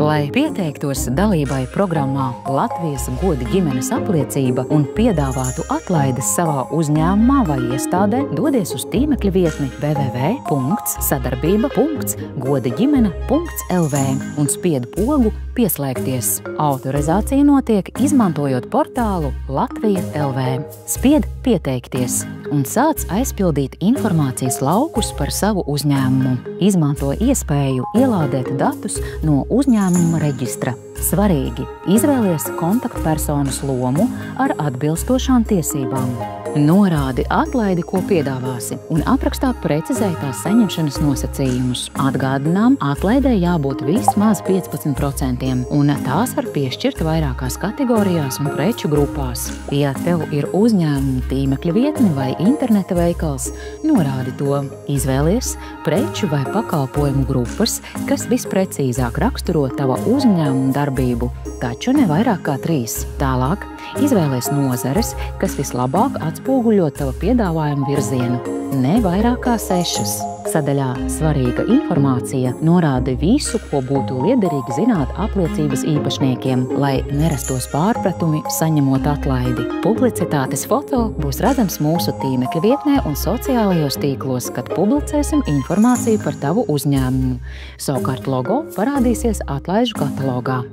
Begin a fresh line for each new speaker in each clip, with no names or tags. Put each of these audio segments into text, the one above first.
Lai pieteiktos dalībai programmā Latvijas goda ģimenes apliecība un piedāvātu atlaides savā uzņēmumā vai iestādē, dodies uz tīmekļa vietni www.sadarbība.godaģimene.lv un spied pogu Pieslēgties. Autorizācija notiek izmantojot portālu Latvija LV. Spied Pieteikties un sāc aizpildīt informācijas laukus par savu uzņēmumu. Izmanto iespēju ielādēt datus no uzņēmuma reģistra. Svarīgi! Izvēlies kontaktpersonas lomu ar atbilstošām tiesībām. Norādi atlaidi, ko piedāvāsi, un aprakstā precizēj tās saņemšanas nosacījumus. Atgādinām, atlaidē jābūt vismaz 15%, un tās var piešķirt vairākās kategorijās un preču grupās. Ja tev ir uzņēmuma tīmekļa vietne vai interneta veikals, norādi to. Izvēlies preču vai pakalpojumu grupas, kas visprecīzāk raksturo tava uzņēmuma darbību, taču ne vairāk kā 3. Tālāk izvēlies nozares, kas vislabāk atspoguļo tava piedāvājuma virzienu, ne vairāk kā 6. Sadaļā Svarīga informācija norāda visu, ko būtu liederīgi zināt apliecības īpašniekiem, lai nerastos pārpratumi saņemot atlaidi. Publicitātes foto būs redzams mūsu tīmekļa vietnē un sociālajos tīklos, kad publicēsim informāciju par tavu uzņēmumu. Savukārt logo parādīsies atlaižu katalogā.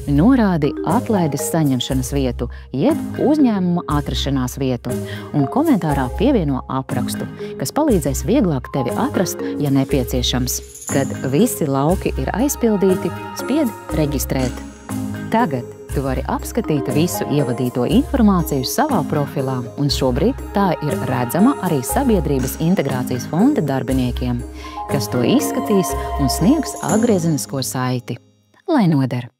Norādi atlaides saņemšanas vietu, jeb uzņēmuma atrašanās vietu, un komentārā pievieno aprakstu, kas palīdzēs vieglāk tevi atrast, ja nepieciešams. Kad visi lauki ir aizpildīti, spied Reģistrēt. Tagad tu vari apskatīt visu ievadīto informāciju savā profilā, un šobrīd tā ir redzama arī Sabiedrības integrācijas fonda darbiniekiem, kas to izskatīs un sniegs atgriezenisko saiti. Lai noder!